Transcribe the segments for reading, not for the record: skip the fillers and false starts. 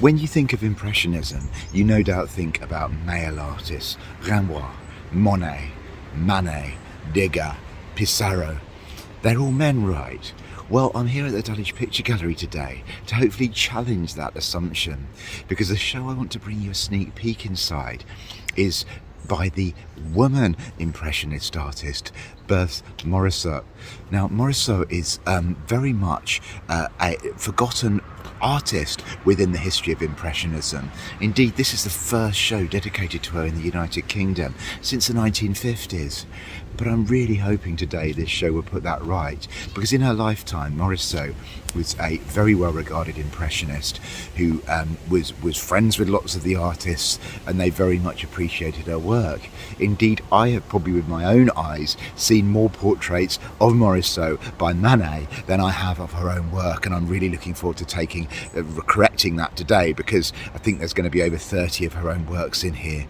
When you think of Impressionism, you no doubt think about male artists, Renoir, Monet, Manet, Degas, Pissarro. They're all men, right? Well, I'm here at the Dulwich Picture Gallery today to hopefully challenge that assumption, because the show I want to bring you a sneak peek inside is by the woman Impressionist artist, Berthe Morisot. Now, Morisot is very much a forgotten artist within the history of Impressionism. Indeed, this is the first show dedicated to her in the United Kingdom since the 1950s. But I'm really hoping today this show will put that right, because in her lifetime, Morisot was a very well-regarded Impressionist who was friends with lots of the artists, and they very much appreciated her work. Indeed, I have probably with my own eyes seen more portraits of Morisot by Manet than I have of her own work, and I'm really looking forward to correcting that today, because I think there's going to be over 30 of her own works in here.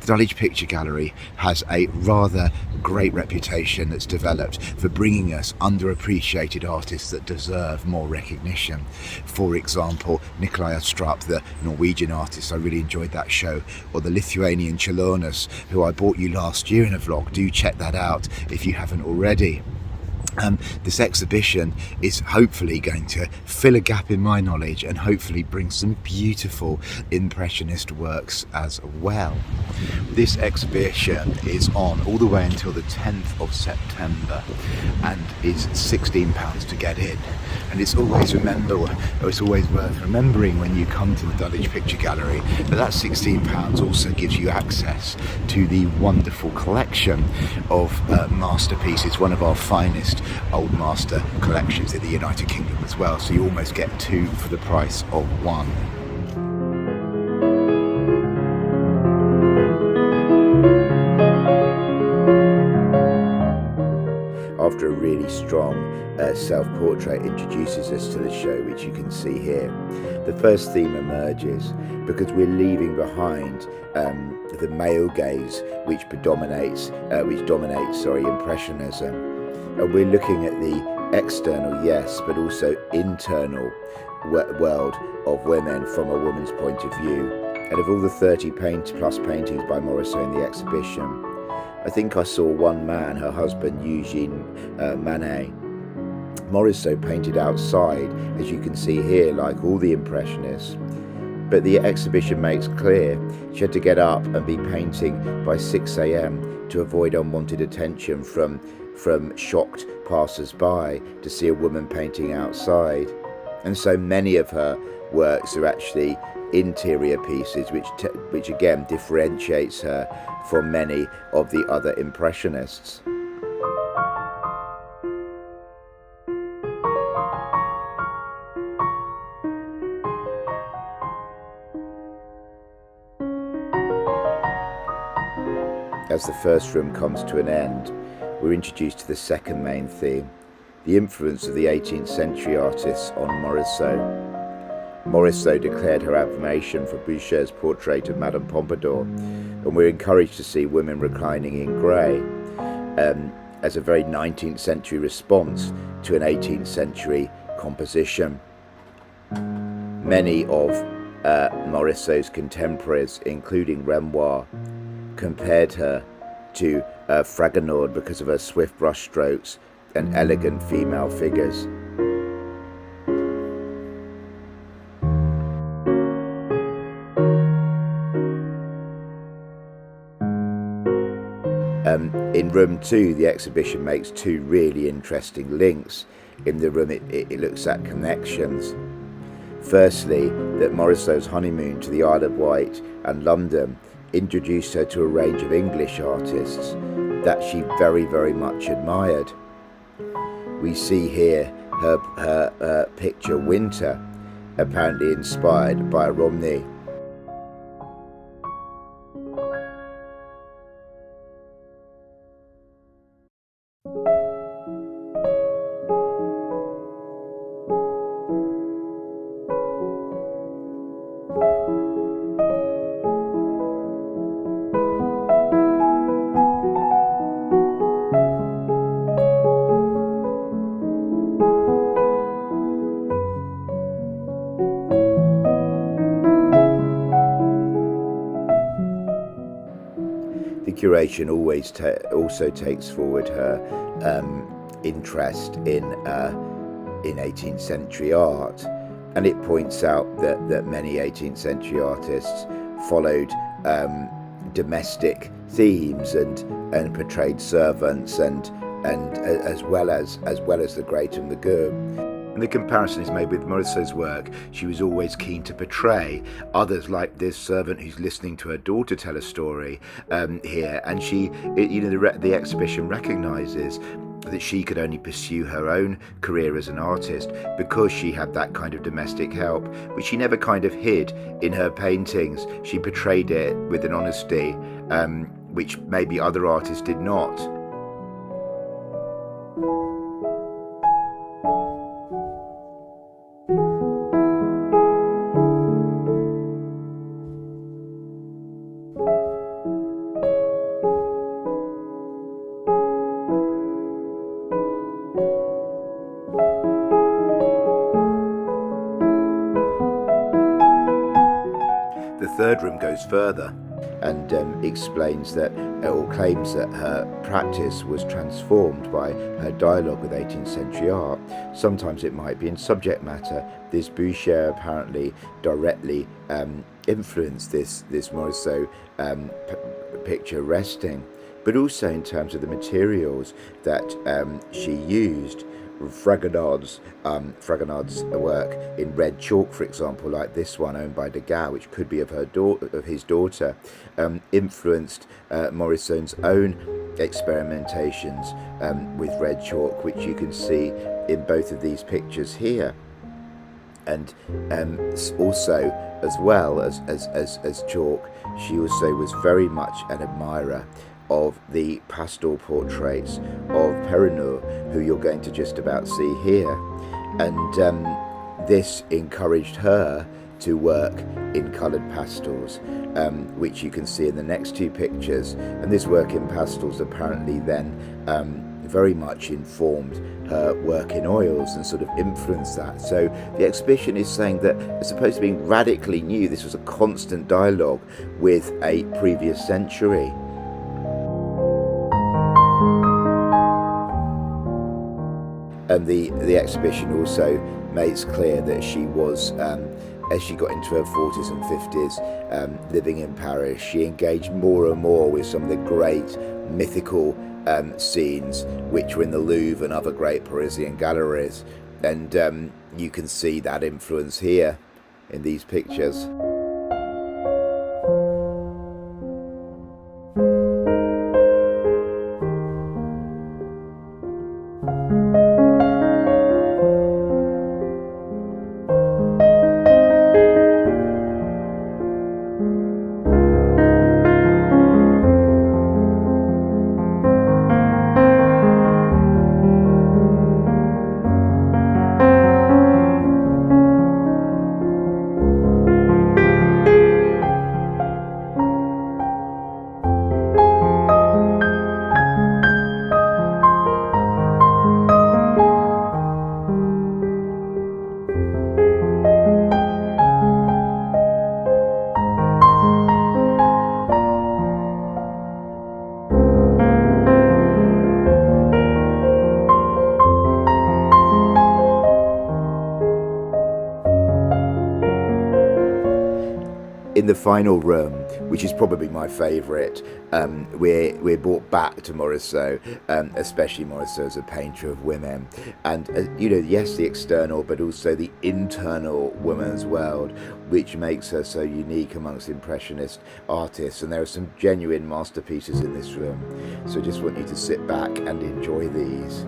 The Dulwich Picture Gallery has a rather great reputation that's developed for bringing us underappreciated artists that deserve more recognition. For example, Nikolai Astrup, the Norwegian artist, I really enjoyed that show, or the Lithuanian Čiurlionis, who I bought you last year in a vlog. Do check that out if you haven't already. This exhibition is hopefully going to fill a gap in my knowledge and hopefully bring some beautiful Impressionist works as well. This exhibition is on all the way until the 10th of September and is £16 to get in. And it's always worth remembering when you come to the Dulwich Picture Gallery that £16 also gives you access to the wonderful collection of masterpieces, one of our finest old master collections in the United Kingdom as well, so you almost get two for the price of one. After a really strong self-portrait introduces us to the show, which you can see here, the first theme emerges because we're leaving behind the male gaze which dominates Impressionism. And we're looking at the external, yes, but also internal world of women from a woman's point of view. And of all the 30 plus paintings by Morisot in the exhibition, I think I saw one man, her husband, Eugene Manet. Morisot painted outside, as you can see here, like all the Impressionists. But the exhibition makes clear she had to get up and be painting by 6 a.m. to avoid unwanted attention from shocked passers-by to see a woman painting outside. And so many of her works are actually interior pieces, which again differentiates her from many of the other Impressionists. As the first room comes to an end, we're introduced to the second main theme, the influence of the 18th century artists on Morisot. Morisot declared her admiration for Boucher's portrait of Madame Pompadour, and we're encouraged to see women reclining in grey as a very 19th century response to an 18th century composition. Many of Morisot's contemporaries, including Renoir, compared her to Fragonard because of her swift brushstrokes and elegant female figures. In room 2, the exhibition makes two really interesting links. In the room it looks at connections. Firstly, that Morisot's honeymoon to the Isle of Wight and London introduced her to a range of English artists that she very, very much admired. We see here her picture Winter, apparently inspired by Romney. curation also takes forward her interest in 18th century art, and it points out that many 18th century artists followed domestic themes and portrayed servants and as well as the great and the good. And the comparison is made with Morisot's work. She was always keen to portray others, like this servant who's listening to her daughter tell a story here. And the exhibition recognises that she could only pursue her own career as an artist because she had that kind of domestic help, which she never kind of hid in her paintings. She portrayed it with an honesty which maybe other artists did not. The third room goes further and explains that, or claims that her practice was transformed by her dialogue with 18th century art. Sometimes it might be in subject matter. This Boucher apparently directly influenced this Morisot picture resting, but also in terms of the materials that she used. Fragonard's work in red chalk, for example, like this one owned by Degas, which could be of his daughter, influenced Morisot's own experimentations with red chalk, which you can see in both of these pictures here. And also, as well as chalk, she also was very much an admirer of the pastel portraits of Perrenot, who you're going to just about see here. And this encouraged her to work in coloured pastels, which you can see in the next two pictures. And this work in pastels apparently then very much informed her work in oils and sort of influenced that. So the exhibition is saying that, as opposed to being radically new, this was a constant dialogue with a previous century. And the exhibition also makes clear that she was, as she got into her 40s and 50s, living in Paris, she engaged more and more with some of the great mythical scenes which were in the Louvre and other great Parisian galleries. And you can see that influence here in these pictures. In the final room, which is probably my favourite, we're brought back to Morisot, especially Morisot as a painter of women, and yes, the external, but also the internal woman's world, which makes her so unique amongst Impressionist artists. And there are some genuine masterpieces in this room, so I just want you to sit back and enjoy these.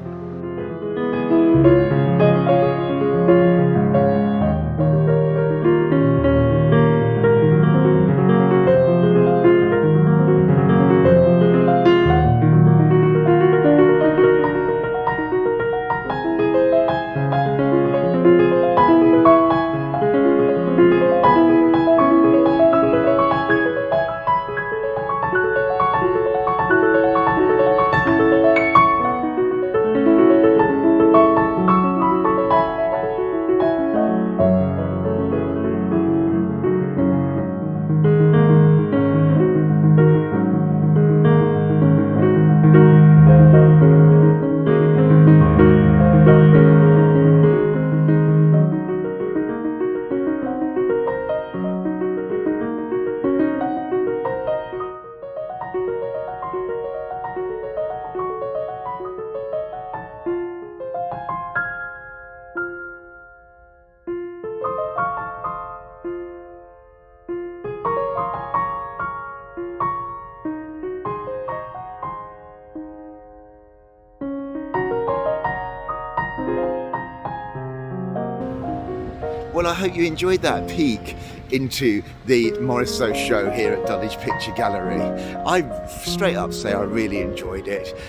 Well, I hope you enjoyed that peek into the Morisot show here at Dulwich Picture Gallery. I straight up say I really enjoyed it.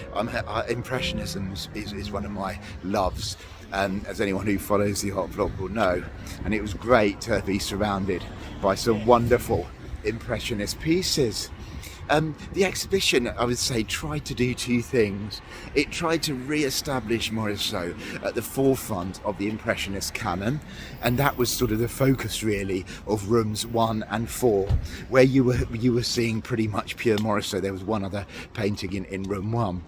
Impressionism is one of my loves, as anyone who follows the art vlog will know, and it was great to be surrounded by some wonderful Impressionist pieces. The exhibition, I would say, tried to do two things. It tried to re-establish Morisot at the forefront of the Impressionist canon, and that was sort of the focus really of rooms 1 and 4, where you were seeing pretty much pure Morisot. There was one other painting in room 1.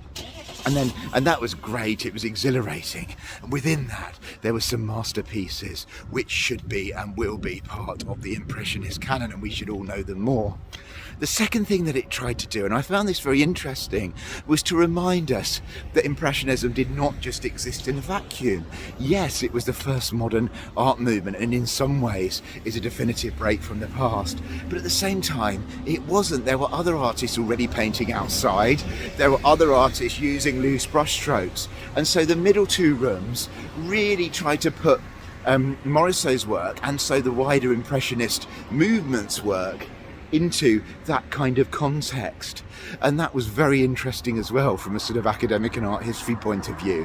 And that was great, it was exhilarating. Within that, there were some masterpieces which should be and will be part of the Impressionist canon, and we should all know them more. The second thing that it tried to do, and I found this very interesting, was to remind us that Impressionism did not just exist in a vacuum. Yes, it was the first modern art movement, and in some ways is a definitive break from the past. But at the same time, it wasn't. There were other artists already painting outside. There were other artists using loose brushstrokes. And so the middle two rooms really tried to put Morisot's work, and so the wider Impressionist movement's work, into that kind of context, and that was very interesting as well from a sort of academic and art history point of view.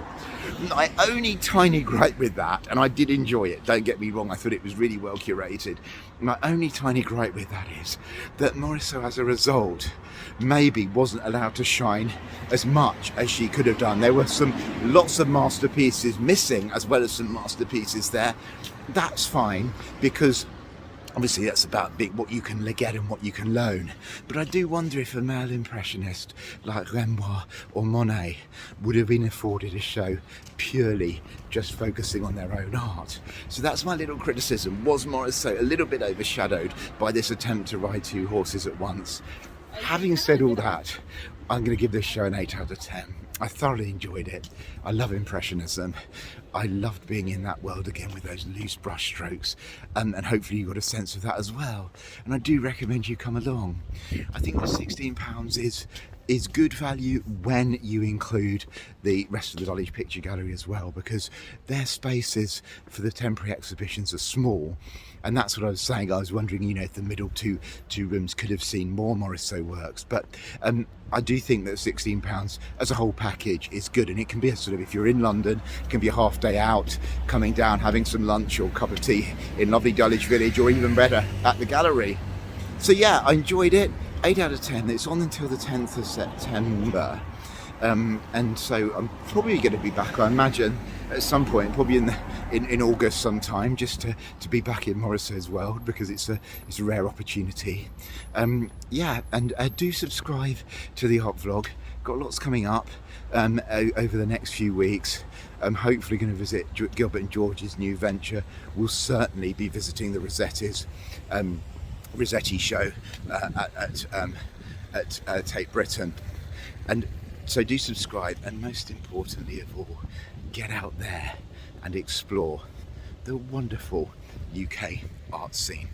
My only tiny gripe with that, and I did enjoy it, don't get me wrong, I thought it was really well curated, my only tiny gripe with that is that Morisot as a result maybe wasn't allowed to shine as much as she could have done. There were lots of masterpieces missing, as well as some masterpieces there. That's fine, because obviously that's about what you can get and what you can loan. But I do wonder if a male impressionist like Renoir or Monet would have been afforded a show purely just focusing on their own art. So that's my little criticism. Was Morisot a little bit overshadowed by this attempt to ride two horses at once? Having said all that, I'm going to give this show an 8 out of 10. I thoroughly enjoyed it. I love Impressionism. I loved being in that world again with those loose brush strokes, and hopefully you got a sense of that as well. And I do recommend you come along. I think the £16 is good value when you include the rest of the Dulwich Picture Gallery as well, because their spaces for the temporary exhibitions are small. And that's what I was saying. I was wondering, if the middle two rooms could have seen more Morisot works. But I do think that £16 as a whole package is good. And it can be a sort of, if you're in London, it can be a half day out, coming down, having some lunch or cup of tea in lovely Dulwich Village, or even better, at the gallery. So yeah, I enjoyed it. 8 out of 10. It's on until the 10th of September. And so I'm probably going to be back, I imagine, at some point, probably in August sometime, just to be back in Morisot's world, because it's a rare opportunity. Yeah, and do subscribe to the art vlog. Got lots coming up over the next few weeks. I'm hopefully going to visit Gilbert and George's new venture. We'll certainly be visiting the Rossetti show at Tate Britain. And so do subscribe, and most importantly of all, get out there and explore the wonderful UK art scene.